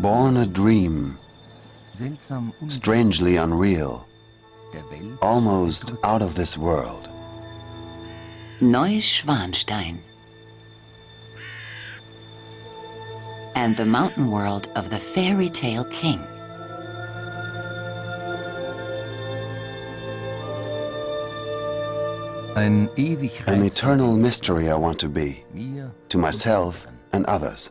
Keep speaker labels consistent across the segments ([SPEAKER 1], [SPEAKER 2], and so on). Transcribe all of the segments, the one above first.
[SPEAKER 1] Born a dream, strangely unreal, almost out of this world.
[SPEAKER 2] Neuschwanstein. And the mountain world of the fairy tale king.
[SPEAKER 1] An eternal mystery I want to be, to myself and others.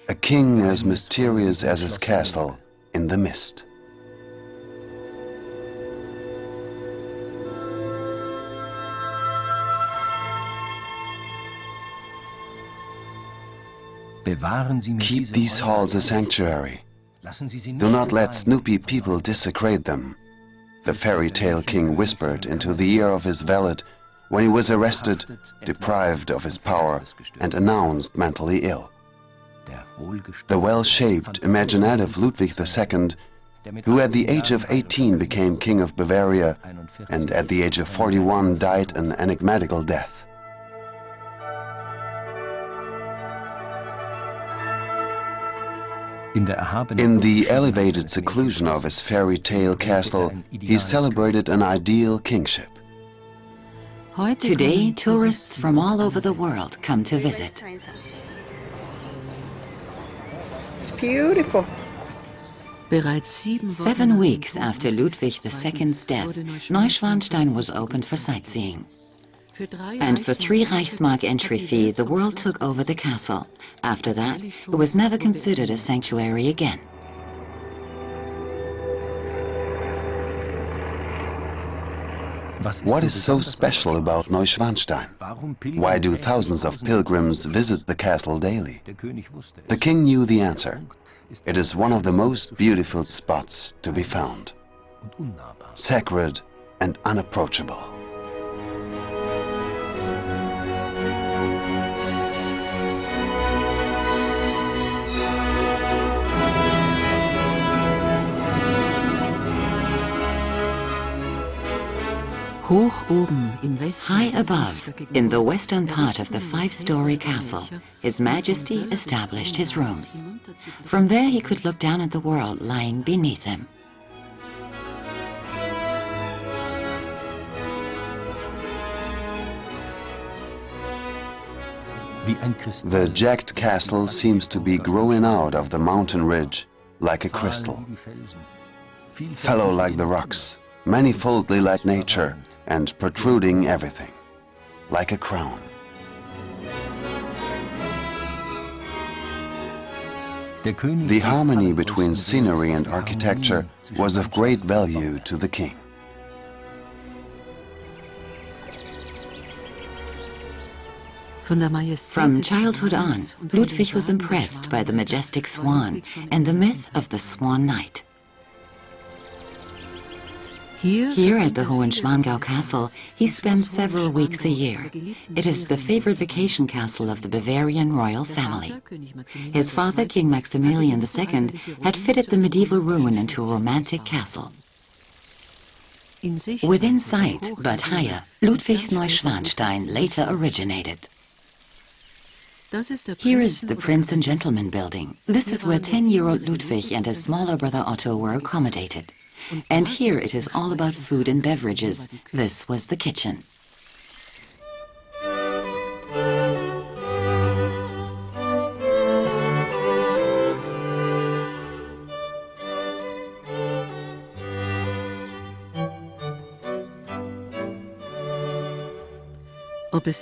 [SPEAKER 1] A king as mysterious as his castle in the mist. Keep these halls a sanctuary. Do not let snoopy people desecrate them. The fairy tale king whispered into the ear of his valet when he was arrested, deprived of his power, and announced mentally ill. The well-shaped, imaginative Ludwig II, who at the age of 18 became King of Bavaria and at the age of 41 died an enigmatical death. In the elevated seclusion of his fairy tale castle, he celebrated an ideal kingship.
[SPEAKER 2] Today, tourists from all over the world come to visit.
[SPEAKER 3] It's beautiful.
[SPEAKER 2] 7 weeks after Ludwig II's death, Neuschwanstein was opened for sightseeing. And for 3 Reichsmark entry fee, the world took over the castle. After that, it was never considered a sanctuary again.
[SPEAKER 1] What is so special about Neuschwanstein? Why do thousands of pilgrims visit the castle daily? The king knew the answer. It is one of the most beautiful spots to be found. Sacred and unapproachable.
[SPEAKER 2] High above, in the western part of the 5-story castle, His Majesty established his rooms. From there he could look down at the world lying beneath him.
[SPEAKER 1] The jagged castle seems to be growing out of the mountain ridge like a crystal. Fellow like the rocks, manifoldly like nature, and protruding everything, like a crown. The harmony between scenery and architecture was of great value to the king.
[SPEAKER 2] From childhood on, Ludwig was impressed by the majestic swan and the myth of the Swan Knight. Here at the Hohenschwangau Castle, he spends several weeks a year. It is the favorite vacation castle of the Bavarian royal family. His father, King Maximilian II, had fitted the medieval ruin into a romantic castle. Within sight, but higher, Ludwig's Neuschwanstein later originated. Here is the Prince and Gentleman building. This is where 10-year-old Ludwig and his smaller brother Otto were accommodated. And here it is all about food and beverages. This was the kitchen.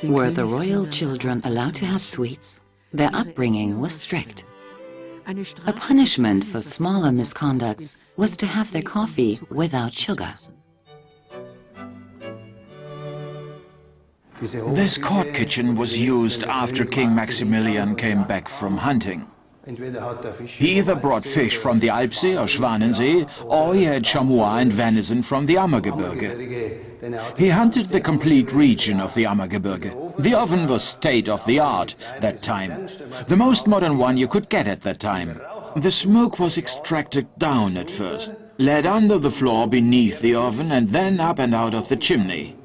[SPEAKER 2] Were the royal children allowed to have sweets? Their upbringing was strict. A punishment for smaller misconducts was to have their coffee without sugar.
[SPEAKER 4] This court kitchen was used after King Maximilian came back from hunting. He either brought fish from the Alpsee or Schwanensee, or he had chamois and venison from the Ammergebirge. He hunted the complete region of the Ammergebirge. The oven was state-of-the-art that time, the most modern one you could get at that time. The smoke was extracted down at first, led under the floor beneath the oven and then up and out of the chimney.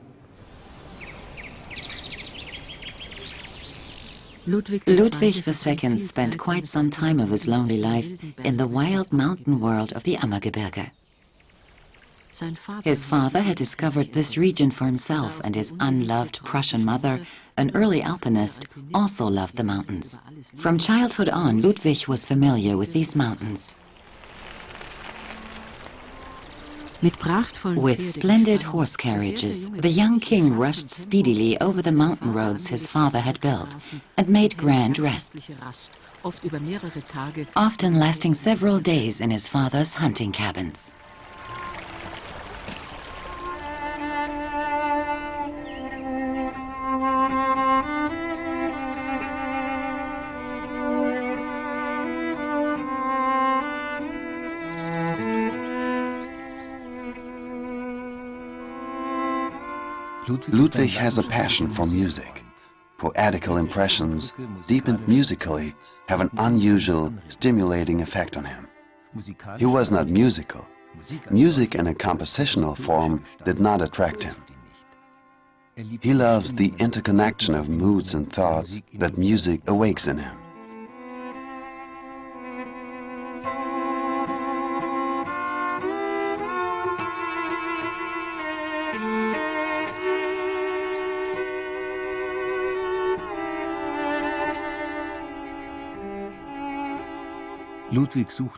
[SPEAKER 2] Ludwig II spent quite some time of his lonely life in the wild mountain world of the Ammergebirge. His father had discovered this region for himself, and his unloved Prussian mother, an early alpinist, also loved the mountains. From childhood on, Ludwig was familiar with these mountains. With splendid horse carriages, the young king rushed speedily over the mountain roads his father had built and made grand rests, often lasting several days in his father's hunting cabins.
[SPEAKER 1] Ludwig has a passion for music. Poetical impressions, deepened musically, have an unusual, stimulating effect on him. He was not musical. Music in a compositional form did not attract him. He loves the interconnection of moods and thoughts that music awakes in him.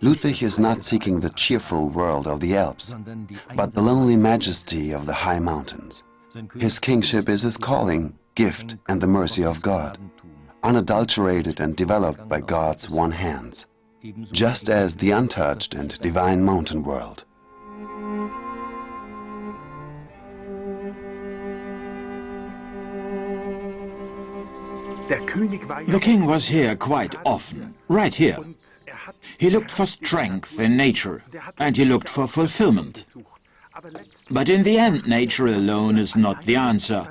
[SPEAKER 1] Ludwig is not seeking the cheerful world of the Alps, but the lonely majesty of the high mountains. His kingship is his calling, gift, and the mercy of God, unadulterated and developed by God's one hands, just as the untouched and divine mountain world.
[SPEAKER 4] The king was here quite often, right here. He looked for strength in nature, and he looked for fulfillment. But in the end, nature alone is not the answer,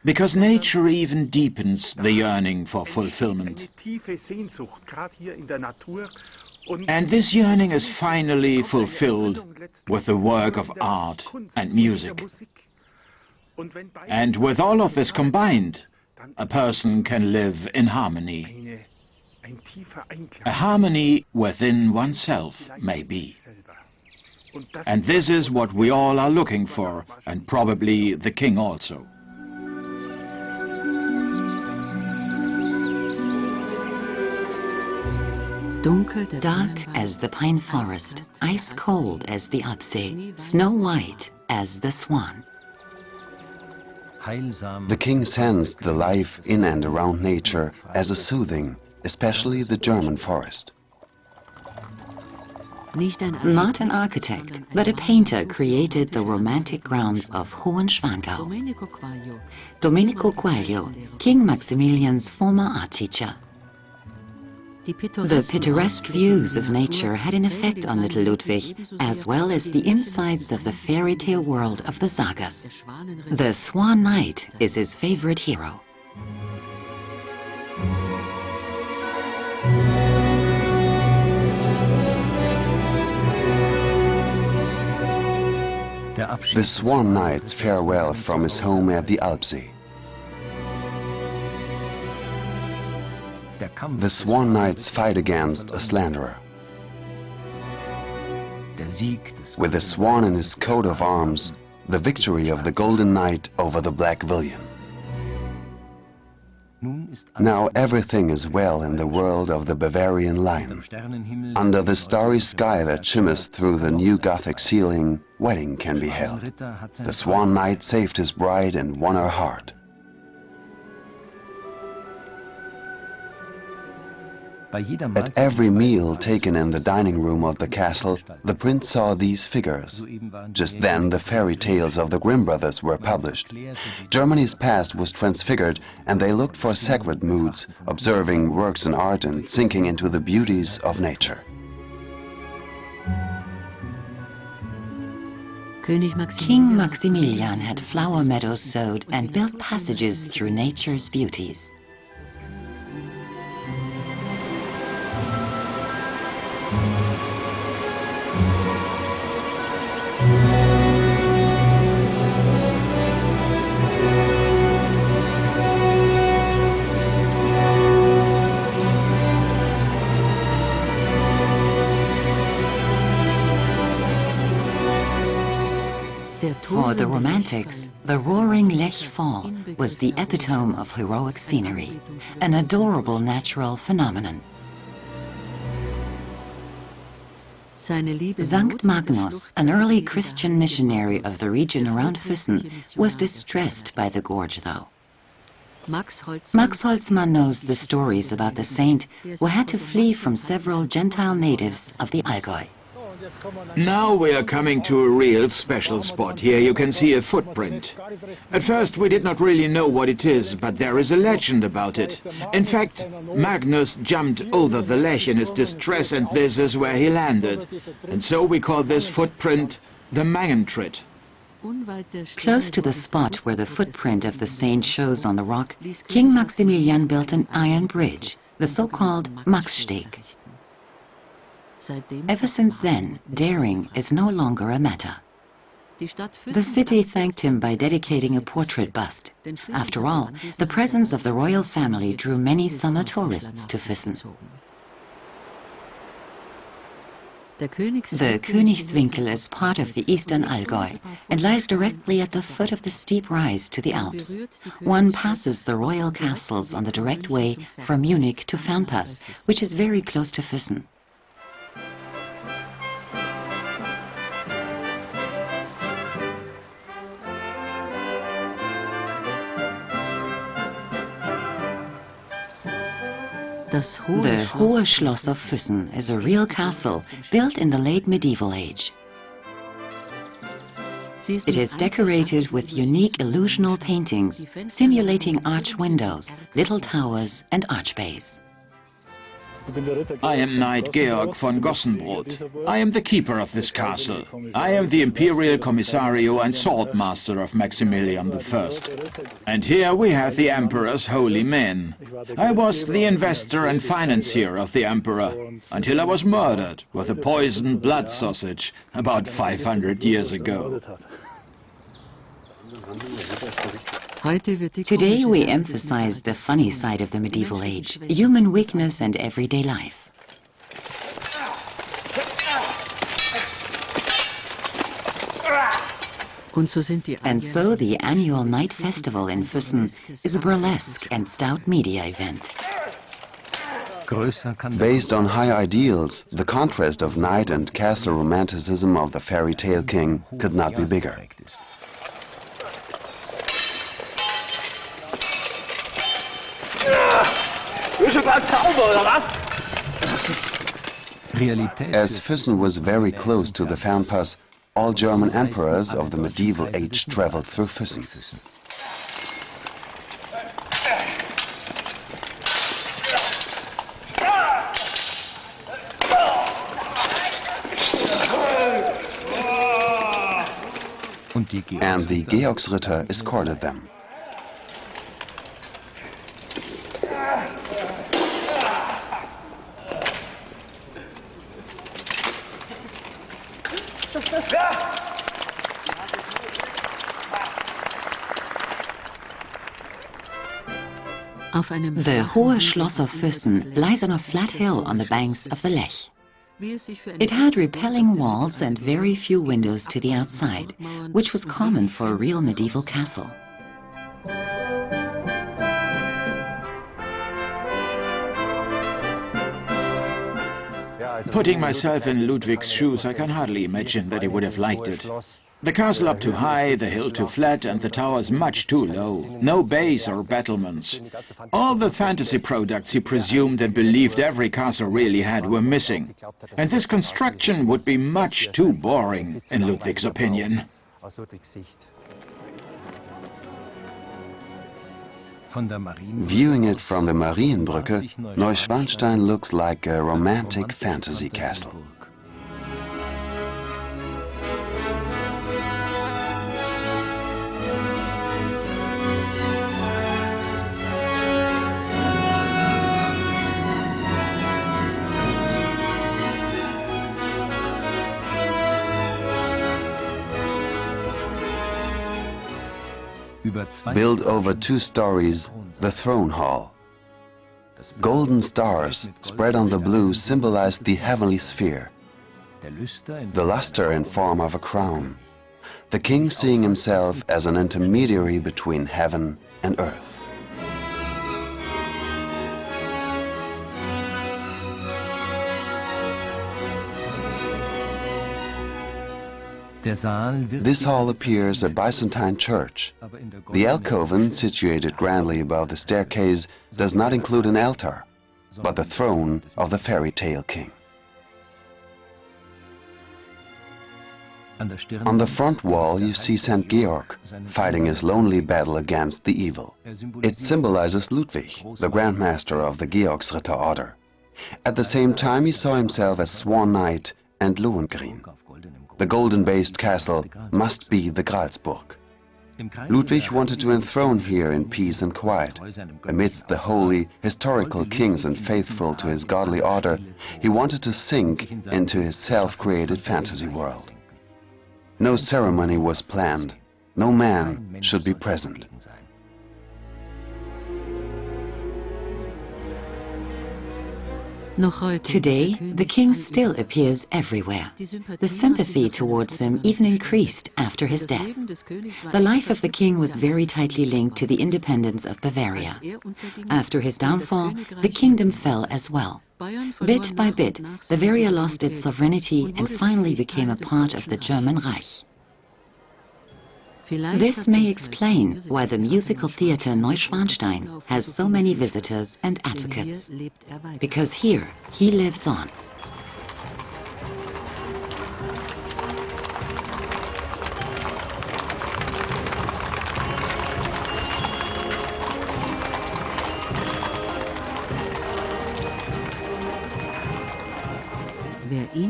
[SPEAKER 4] because nature even deepens the yearning for fulfillment. And this yearning is finally fulfilled with the work of art and music. And with all of this combined, a person can live in harmony. A harmony within oneself, maybe. And this is what we all are looking for, and probably the king also.
[SPEAKER 2] Dark as the pine forest, ice cold as the Alpsee, snow white as the swan.
[SPEAKER 1] The king sensed the life in and around nature as a soothing, especially the German forest.
[SPEAKER 2] Not an architect, but a painter created the romantic grounds of Neuschwanstein. Domenico Quaglio, King Maximilian's former art teacher. The picturesque views of nature had an effect on little Ludwig, as well as the insides of the fairy tale world of the sagas. The Swan Knight is his favorite hero.
[SPEAKER 1] The Swan Knight's farewell from his home at the Alpsee. The Swan Knight's fight against a slanderer. With the swan in his coat of arms, the victory of the Golden Knight over the Black Villain. Now everything is well in the world of the Bavarian Lion. Under the starry sky that shimmers through the new Gothic ceiling, wedding can be held. The Swan Knight saved his bride and won her heart. At every meal taken in the dining room of the castle, the prince saw these figures. Just then the fairy tales of the Grimm brothers were published. Germany's past was transfigured, and they looked for sacred moods, observing works in art and sinking into the beauties of nature.
[SPEAKER 2] King Maximilian had flower meadows sowed and built passages through nature's beauties. For the Romantics, the roaring Lech Fall was the epitome of heroic scenery, an adorable natural phenomenon. Sankt Magnus, an early Christian missionary of the region around Füssen, was distressed by the gorge, though. Max Holzmann knows the stories about the saint who had to flee from several Gentile natives of the Allgäu.
[SPEAKER 4] Now we are coming to a real special spot. Here you can see a footprint. At first we did not really know what it is, but there is a legend about it. In fact, Magnus jumped over the Lech in his distress, and this is where he landed. And so we call this footprint the Mangentritt.
[SPEAKER 2] Close to the spot where the footprint of the saint shows on the rock, King Maximilian built an iron bridge, the so-called Maxsteg. Ever since then, daring is no longer a matter. The city thanked him by dedicating a portrait bust. After all, the presence of the royal family drew many summer tourists to Füssen. The Königswinkel is part of the eastern Allgäu and lies directly at the foot of the steep rise to the Alps. One passes the royal castles on the direct way from Munich to Fernpass, which is very close to Füssen. The Hohe Schloss of Füssen is a real castle built in the late medieval age. It is decorated with unique illusional paintings simulating arch windows, little towers and archbays.
[SPEAKER 4] I am Knight Georg von Gossenbrot. I am the keeper of this castle. I am the Imperial Commissario and Sword Master of Maximilian I. And here we have the Emperor's holy men. I was the investor and financier of the Emperor, until I was murdered with a poisoned blood sausage about 500 years ago.
[SPEAKER 2] Today we emphasize the funny side of the medieval age, human weakness and everyday life. And so the annual night festival in Füssen is a burlesque and stout media event.
[SPEAKER 1] Based on high ideals, the contrast of knight and castle romanticism of the fairy tale king could not be bigger. As Füssen was very close to the Fernpass, all German emperors of the medieval age traveled through Füssen. And the Georgsritter escorted them.
[SPEAKER 2] The Hohe Schloss of Füssen lies on a flat hill on the banks of the Lech. It had repelling walls and very few windows to the outside, which was common for a real medieval castle.
[SPEAKER 4] Putting myself in Ludwig's shoes, I can hardly imagine that he would have liked it. The castle up too high, the hill too flat, and the towers much too low. No bays or battlements. All the fantasy products he presumed and believed every castle really had were missing. And this construction would be much too boring, in Ludwig's opinion.
[SPEAKER 1] Viewing it from the Marienbrücke, Neuschwanstein looks like a romantic fantasy castle. Built over 2 stories, the throne hall. Golden stars spread on the blue symbolized the heavenly sphere. The luster in form of a crown. the king seeing himself as an intermediary between heaven and earth. This hall appears a Byzantine church. The alcove, situated grandly above the staircase, does not include an altar, but the throne of the fairy tale king. On the front wall you see St. Georg fighting his lonely battle against the evil. It symbolizes Ludwig, the Grand Master of the Georgsritter order. At the same time he saw himself as Swan Knight and Lohengrin. The golden-based castle must be the Gralsburg. Ludwig wanted to enthrone here in peace and quiet. Amidst the holy, historical kings and faithful to his godly order, he wanted to sink into his self-created fantasy world. No ceremony was planned. No man should be present.
[SPEAKER 2] Today, the king still appears everywhere. The sympathy towards him even increased after his death. The life of the king was very tightly linked to the independence of Bavaria. After his downfall, the kingdom fell as well. Bit by bit, Bavaria lost its sovereignty and finally became a part of the German Reich. This may explain why the musical theater Neuschwanstein has so many visitors and advocates, because here he lives on.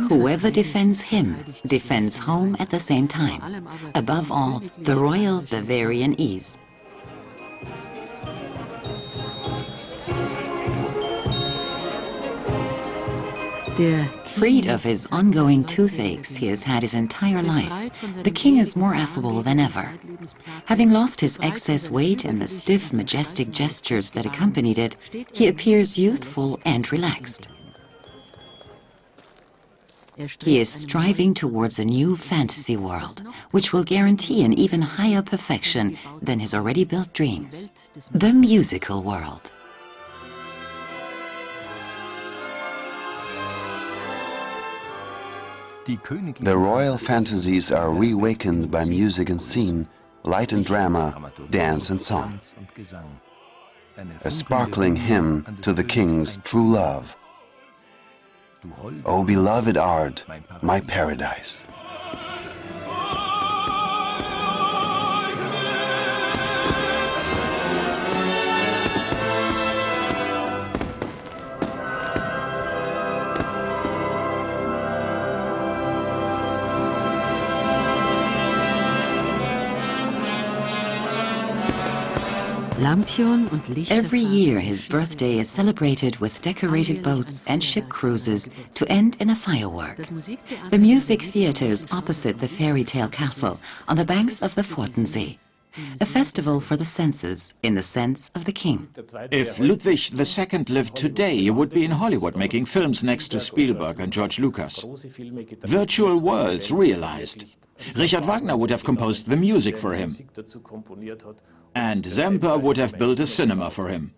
[SPEAKER 2] Whoever defends him defends home at the same time. Above all, the royal Bavarian ease. Freed of his ongoing toothaches he has had his entire life, the king is more affable than ever. Having lost his excess weight and the stiff, majestic gestures that accompanied it, he appears youthful and relaxed. He is striving towards a new fantasy world, which will guarantee an even higher perfection than his already built dreams. The musical world.
[SPEAKER 1] The royal fantasies are reawakened by music and scene, light and drama, dance and song. A sparkling hymn to the king's true love. O beloved art, my paradise.
[SPEAKER 2] Every year his birthday is celebrated with decorated boats and ship cruises to end in a firework. The music theater is opposite the fairy tale castle on the banks of the Fortensee. A festival for the senses, in the sense of the king.
[SPEAKER 4] If Ludwig II lived today, he would be in Hollywood making films next to Spielberg and George Lucas. Virtual worlds realized. Richard Wagner would have composed the music for him. And Semper would have built a cinema for him.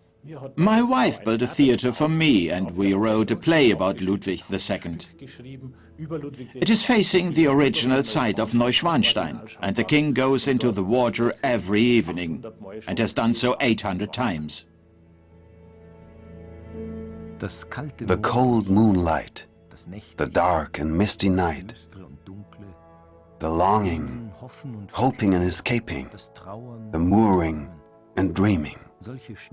[SPEAKER 4] My wife built a theater for me, and we wrote a play about Ludwig II. It is facing the original site of Neuschwanstein, and the king goes into the water every evening, and has done so 800 times.
[SPEAKER 1] The cold moonlight, the dark and misty night, the longing, hoping and escaping, the mooring and dreaming.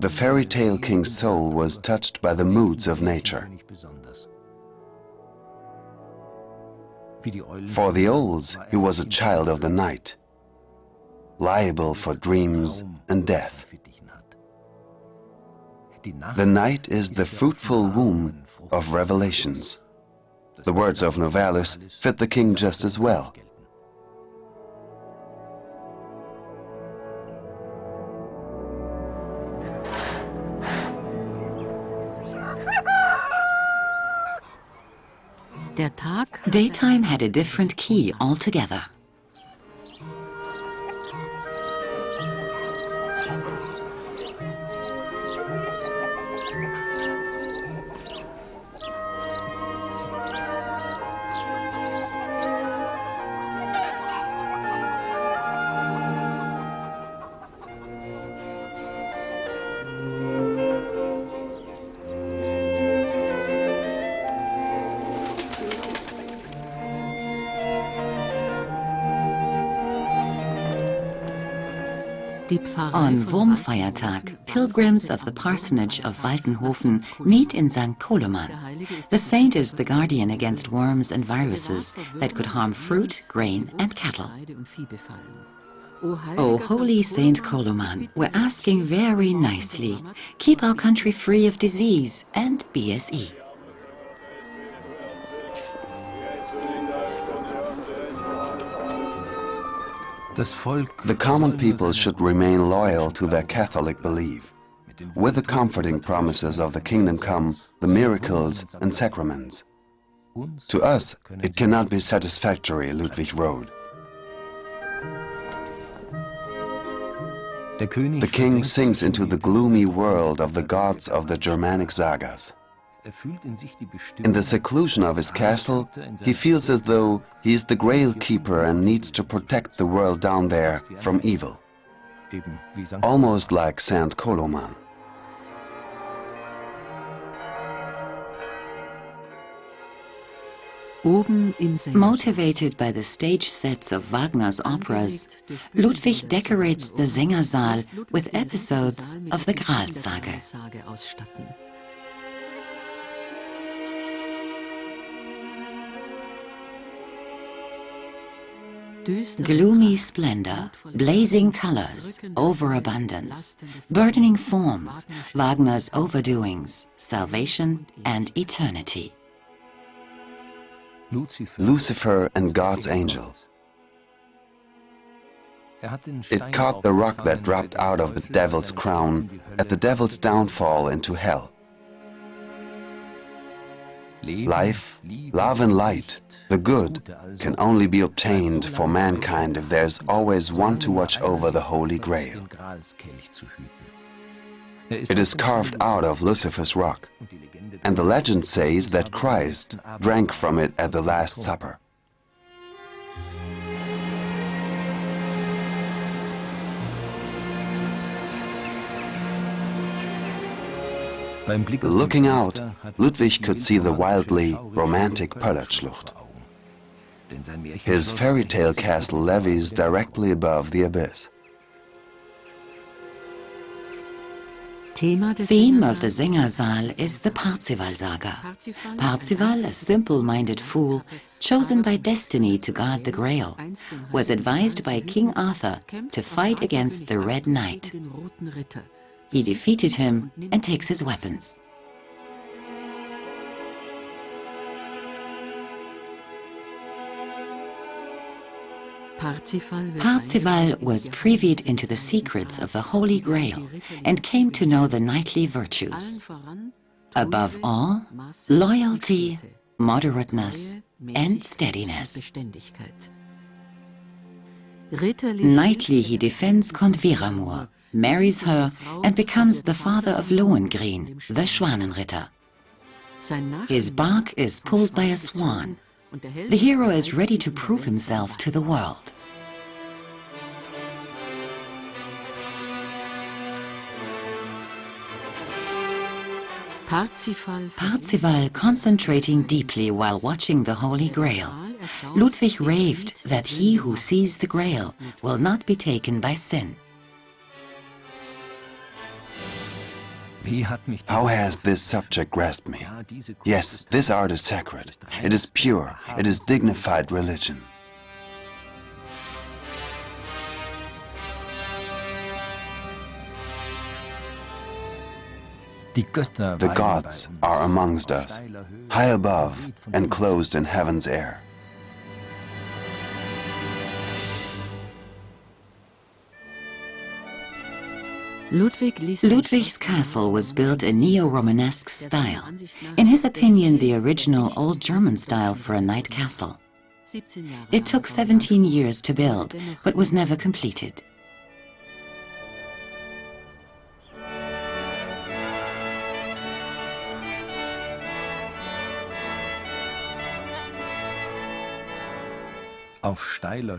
[SPEAKER 1] The fairy tale king's soul was touched by the moods of nature. For the owls, he was a child of the night, liable for dreams and death. The night is the fruitful womb of revelations. The words of Novalis fit the king just as well.
[SPEAKER 2] Daytime had a different key altogether. On Wurmfeiertag, pilgrims of the parsonage of Waltenhofen meet in St. Koloman. The saint is the guardian against worms and viruses that could harm fruit, grain, and cattle. O holy Saint Koloman, we're asking very nicely, keep our country free of disease and BSE.
[SPEAKER 1] The common people should remain loyal to their Catholic belief. With the comforting promises of the kingdom come the miracles and sacraments. To us, it cannot be satisfactory, Ludwig wrote. The king sinks into the gloomy world of the gods of the Germanic sagas. In the seclusion of his castle, he feels as though he is the Grail keeper and needs to protect the world down there from evil. Almost like Saint Koloman.
[SPEAKER 2] Motivated by the stage sets of Wagner's operas, Ludwig decorates the Sängersaal with episodes of the Gralssaga. Gloomy splendor, blazing colors, overabundance, burdening forms, Wagner's overdoings, salvation and eternity.
[SPEAKER 1] Lucifer and God's angel. It caught the rock that dropped out of the devil's crown at the devil's downfall into hell. Life, love and light, the good, can only be obtained for mankind if there's always one to watch over the Holy Grail. It is carved out of Lucifer's rock, and the legend says that Christ drank from it at the Last Supper. Looking out, Ludwig could see the wildly romantic Pöllertschlucht. His fairy tale castle levies directly above the abyss.
[SPEAKER 2] Theme of the Sängersaal is the Parzival saga. Parzival, a simple-minded fool, chosen by destiny to guard the Grail, was advised by King Arthur to fight against the Red Knight. He defeated him and takes his weapons. Parzival was privy into the secrets of the Holy Grail and came to know the knightly virtues. Above all, loyalty, moderateness, and steadiness. Knightly he defends Count Viramur, marries her, and becomes the father of Lohengrin, the Schwanenritter. His bark is pulled by a swan. The hero is ready to prove himself to the world. Parzival concentrating deeply while watching the Holy Grail, Ludwig raved that he who sees the Grail will not be taken by sin.
[SPEAKER 1] How has this subject grasped me? Yes, this art is sacred. It is pure. It is dignified religion. The gods are amongst us, high above and closed in heaven's air.
[SPEAKER 2] Ludwig's castle was built in neo-Romanesque style. In his opinion, the original Old German style for a knight castle. It took 17 years to build, but was never completed.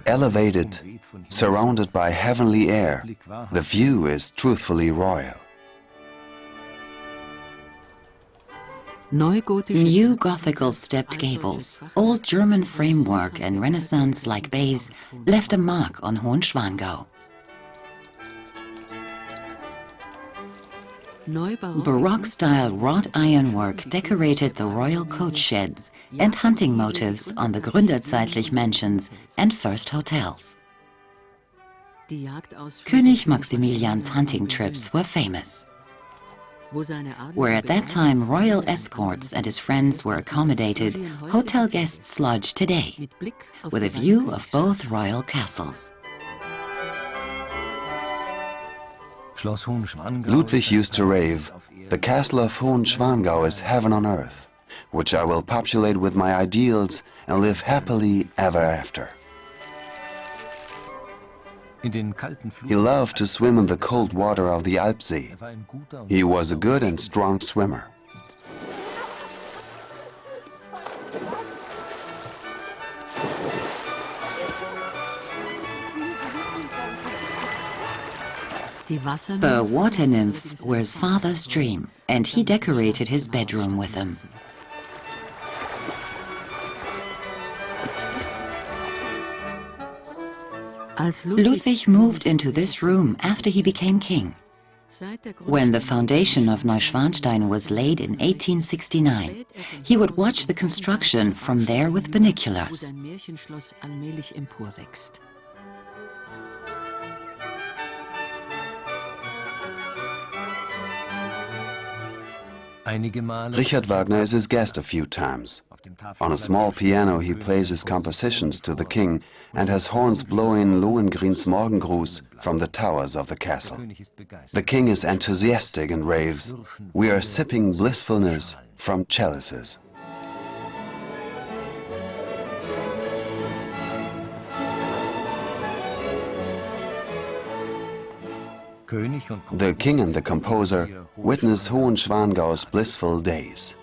[SPEAKER 1] Elevated, surrounded by heavenly air, the view is truthfully royal.
[SPEAKER 2] New Gothical stepped gables, Old German framework and Renaissance-like bays left a mark on Hohenschwangau. Baroque-style wrought ironwork decorated the royal coach sheds and hunting motifs on the Gründerzeitlich mansions and first hotels. König Maximilians hunting trips were famous, where at that time royal escorts and his friends were accommodated, hotel guests lodge today, with a view of both royal castles.
[SPEAKER 1] Ludwig used to rave, "The castle of Hohenschwangau is heaven on earth, which I will populate with my ideals and live happily ever after." He loved to swim in the cold water of the Alpsee. He was a good and strong swimmer.
[SPEAKER 2] The water nymphs were his father's dream, and he decorated his bedroom with them. Ludwig moved into this room after he became king. When the foundation of Neuschwanstein was laid in 1869, he would watch the construction from there with binoculars.
[SPEAKER 1] Richard Wagner is his guest a few times. On a small piano he plays his compositions to the king and has horns blowing Lohengrin's Morgengruß from the towers of the castle. The king is enthusiastic and raves, "We are sipping blissfulness from chalices." The king and the composer witness Hohenschwangau's blissful days.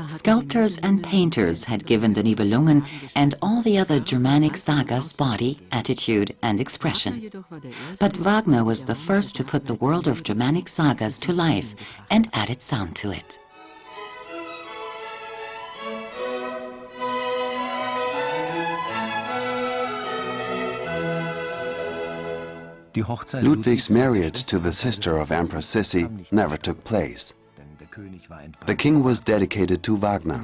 [SPEAKER 2] Sculptors and painters had given the Nibelungen and all the other Germanic sagas body, attitude, and expression. But Wagner was the first to put the world of Germanic sagas to life and added sound to it.
[SPEAKER 1] Ludwig's marriage to the sister of Empress Sissi never took place. The king was dedicated to Wagner,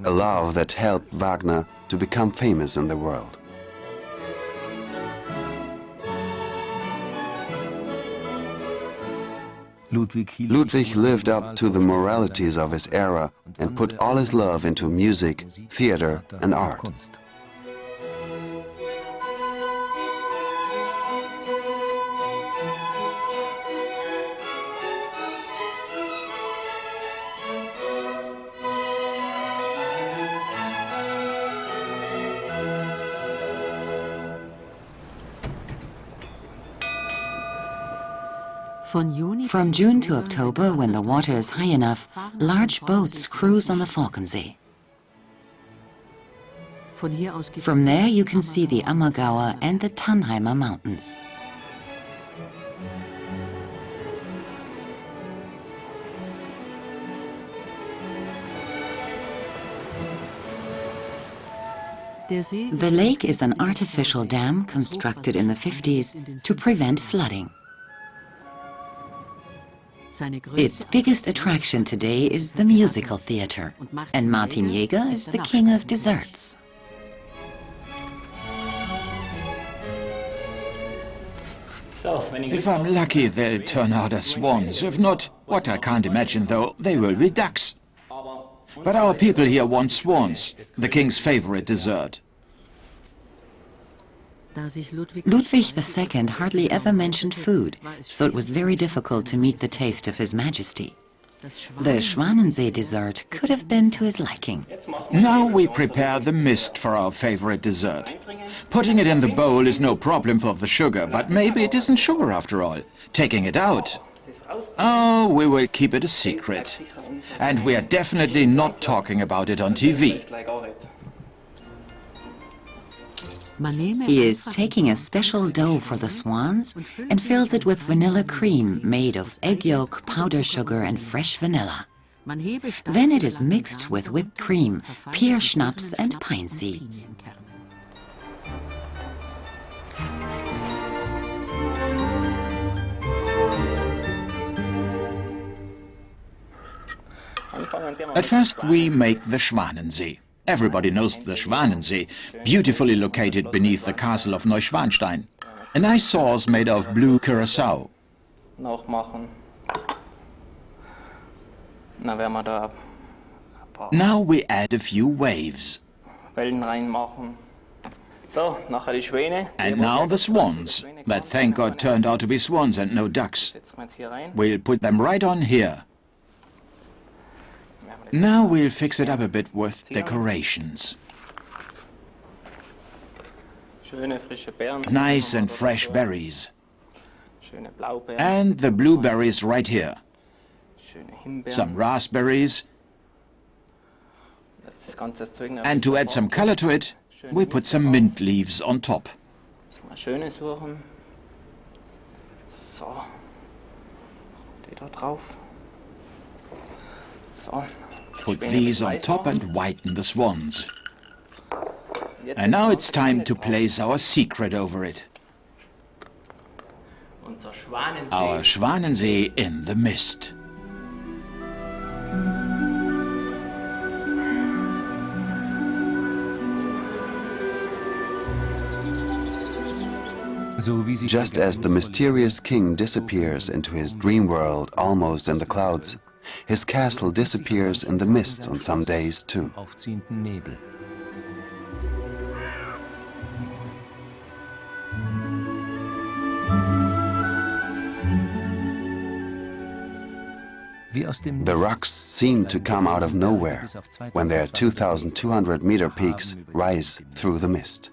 [SPEAKER 1] a love that helped Wagner to become famous in the world. Ludwig lived up to the moralities of his era and put all his love into music, theater, and art.
[SPEAKER 2] From June to October, when the water is high enough, large boats cruise on the Falkensee. From there you can see the Ammergauer and the Tannheimer mountains. The lake is an artificial dam constructed in the 50s to prevent flooding. Its biggest attraction today is the musical theater, and Martin Jäger is the king of desserts.
[SPEAKER 4] If I'm lucky, they'll turn out as swans. If not, what I can't imagine, though, they will be ducks. But our people here want swans, the king's favorite dessert.
[SPEAKER 2] Ludwig II hardly ever mentioned food, so it was very difficult to meet the taste of His Majesty. The Schwanensee dessert could have been to his liking.
[SPEAKER 4] Now we prepare the mist for our favorite dessert. Putting it in the bowl is no problem for the sugar, but maybe it isn't sugar after all. Taking it out, oh, we will keep it a secret. And we are definitely not talking about it on TV.
[SPEAKER 2] He is taking a special dough for the swans and fills it with vanilla cream made of egg yolk, powder sugar, and fresh vanilla. Then it is mixed with whipped cream, pear schnapps, and pine seeds.
[SPEAKER 4] At first we make the Schwanensee. Everybody knows the Schwanensee, beautifully located beneath the castle of Neuschwanstein. A nice sauce made of blue curacao. Now we add a few waves. And now the swans, that thank God turned out to be swans and no ducks. We'll put them right on here. Now we'll fix it up a bit with decorations. Nice and fresh berries. And the blueberries right here. Some raspberries. And to add some color to it, we put some mint leaves on top. Put these on top and whiten the swans. And now it's time to place our secret over it. Our Schwanensee in the mist.
[SPEAKER 1] Just as the mysterious king disappears into his dream world almost in the clouds, his castle disappears in the mist on some days too. The rocks seem to come out of nowhere when their 2,200-meter peaks rise through the mist.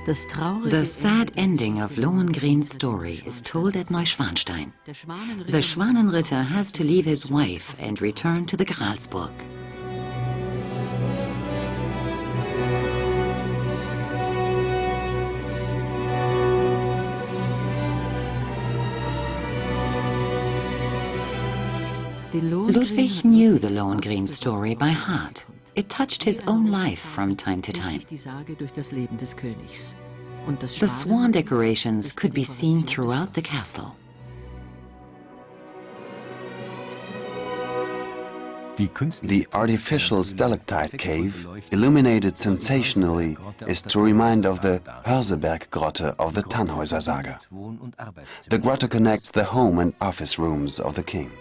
[SPEAKER 2] The sad ending of Lohengrin's story is told at Neuschwanstein. The Schwanenritter has to leave his wife and return to the Gralsburg. Ludwig knew the Lohengrin story by heart. It touched his own life from time to time. The swan decorations could be seen throughout the castle.
[SPEAKER 1] The artificial stalactite cave, illuminated sensationally, is to remind of the Hörseberg-Grotte of the Tannhäuser saga. The grotto connects the home and office rooms of the king.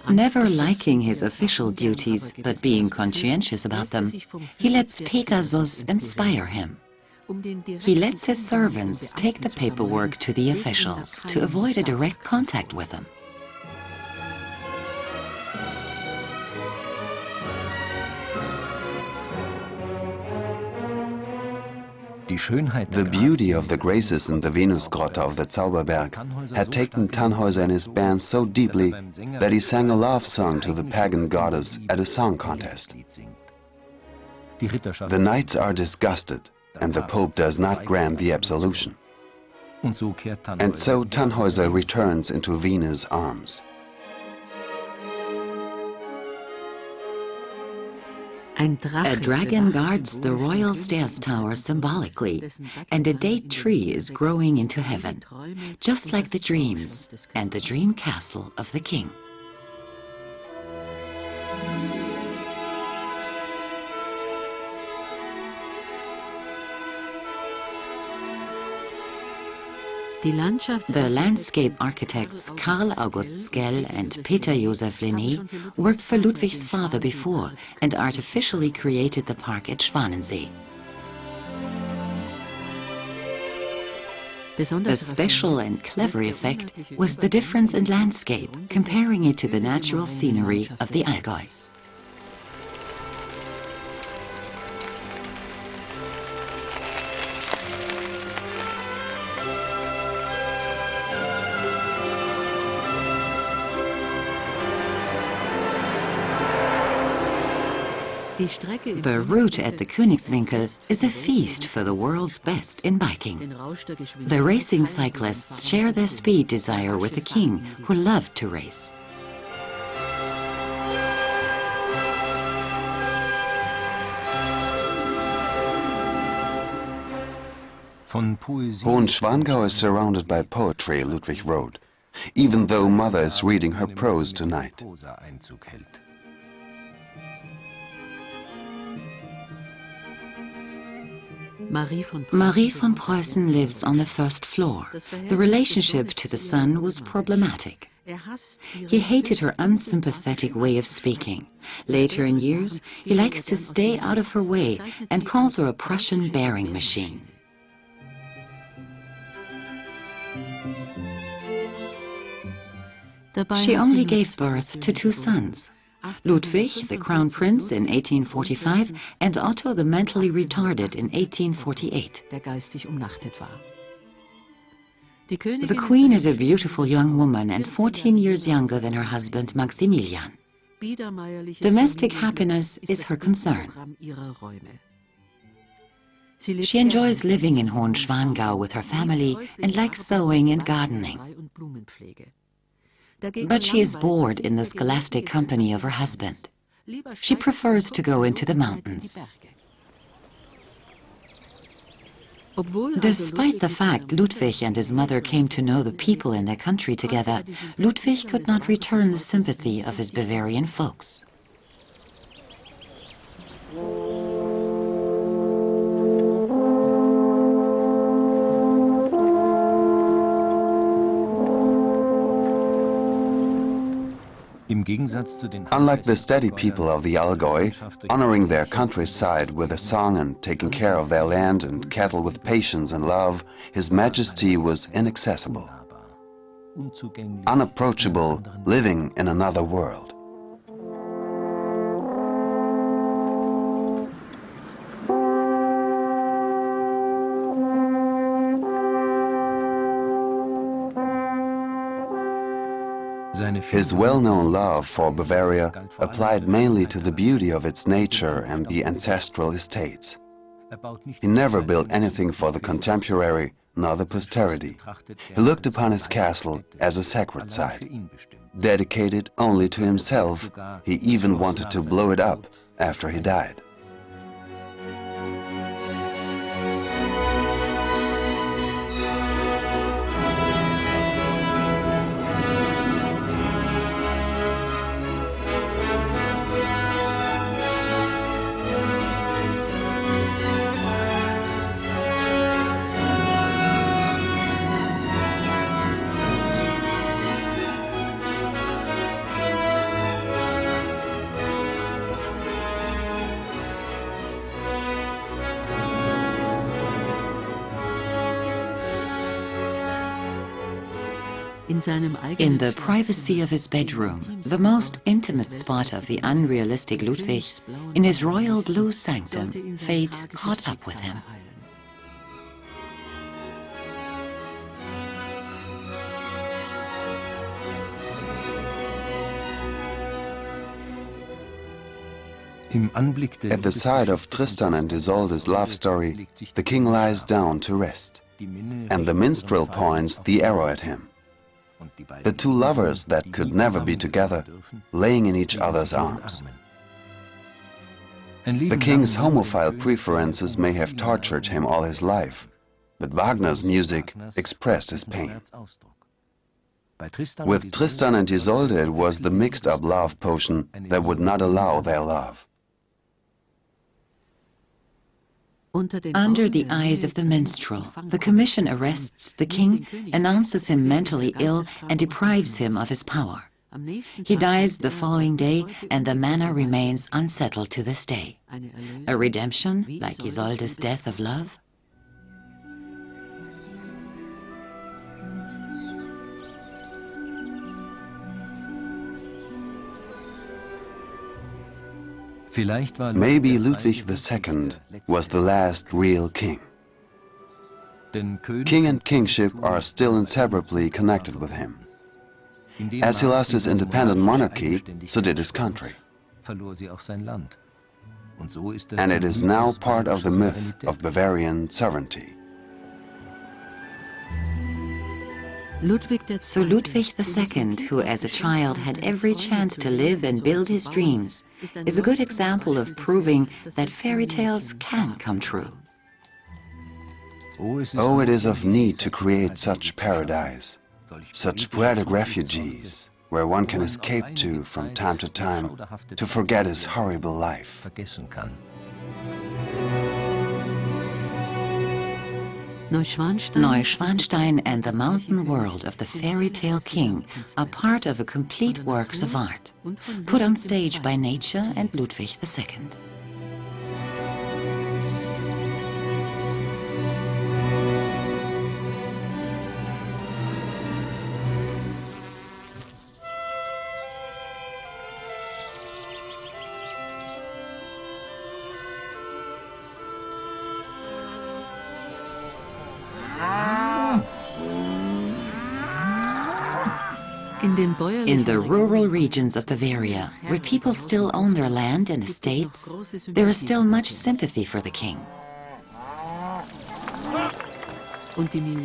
[SPEAKER 2] Never liking his official duties, but being conscientious about them, he lets Pegasus inspire him. He lets his servants take the paperwork to the officials to avoid a direct contact with them.
[SPEAKER 1] The beauty of the graces in the Venusgrotte of the Zauberberg had taken Tannhäuser and his band so deeply that he sang a love song to the pagan goddess at a song contest. The knights are disgusted, and the Pope does not grant the absolution. And so Tannhäuser returns into Venus' arms.
[SPEAKER 2] A dragon guards the royal stairs tower symbolically, and a date tree is growing into heaven, just like the dreams and the dream castle of the king. The landscape architects Karl August Skell and Peter Joseph Lenné worked for Ludwig's father before and artificially created the park at Schwanensee. A special and clever effect was the difference in landscape, comparing it to the natural scenery of the Allgäu. The route at the Königswinkel is a feast for the world's best in biking. The racing cyclists share their speed desire with the king, who loved to race.
[SPEAKER 1] Neuschwanstein is surrounded by poetry, Ludwig wrote, even though Mother is reading her prose tonight.
[SPEAKER 2] Marie von Preußen lives on the first floor. The relationship to the son was problematic. He hated her unsympathetic way of speaking. Later in years, he likes to stay out of her way and calls her a Prussian bearing machine. She only gave birth to 2 sons, Ludwig, the crown prince, in 1845, and Otto, the mentally retarded, in 1848. The queen is a beautiful young woman and 14 years younger than her husband Maximilian. Domestic happiness is her concern. She enjoys living in Neuschwanstein with her family and likes sewing and gardening. But she is bored in the scholastic company of her husband. She prefers to go into the mountains. Despite the fact Ludwig and his mother came to know the people in their country together, Ludwig could not return the sympathy of his Bavarian folks.
[SPEAKER 1] Unlike the steady people of the Allgäu, honoring their countryside with a song and taking care of their land and cattle with patience and love, His Majesty was inaccessible, unapproachable, living in another world. His well-known love for Bavaria applied mainly to the beauty of its nature and the ancestral estates. He never built anything for the contemporary nor the posterity. He looked upon his castle as a sacred site. Dedicated only to himself, he even wanted to blow it up after he died.
[SPEAKER 2] In the privacy of his bedroom, the most intimate spot of the unrealistic Ludwig, in his royal blue sanctum, fate caught up with him.
[SPEAKER 1] At the side of Tristan and Isolde's love story, the king lies down to rest, and the minstrel points the arrow at him. The 2 lovers that could never be together, laying in each other's arms. The king's homophile preferences may have tortured him all his life, but Wagner's music expressed his pain. With Tristan and Isolde, it was the mixed-up love potion that would not allow their love.
[SPEAKER 2] Under the eyes of the minstrel, the commission arrests the king, announces him mentally ill, and deprives him of his power. He dies the following day, and the manor remains unsettled to this day. A redemption, like Isolde's death of love?
[SPEAKER 1] Maybe Ludwig II was the last real king. King and kingship are still inseparably connected with him. As he lost his independent monarchy, so did his country. And it is now part of the myth of Bavarian sovereignty.
[SPEAKER 2] So Ludwig II, who as a child had every chance to live and build his dreams, is a good example of proving that fairy tales can come true.
[SPEAKER 1] Oh, it is of need to create such paradise, such poetic refugees, where one can escape to from time to forget his horrible life.
[SPEAKER 2] Neuschwanstein and the mountain world of the fairy tale king are part of a complete works of art, put on stage by nature and Ludwig II. In the rural regions of Bavaria, where people still own their land and estates, there is still much sympathy for the king.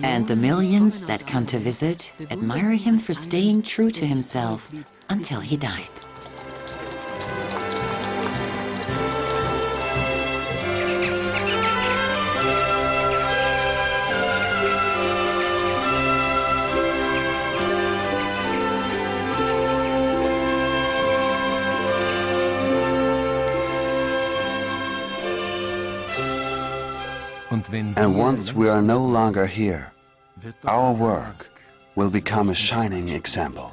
[SPEAKER 2] And the millions that come to visit admire him for staying true to himself until he died.
[SPEAKER 1] And once we are no longer here, our work will become a shining example.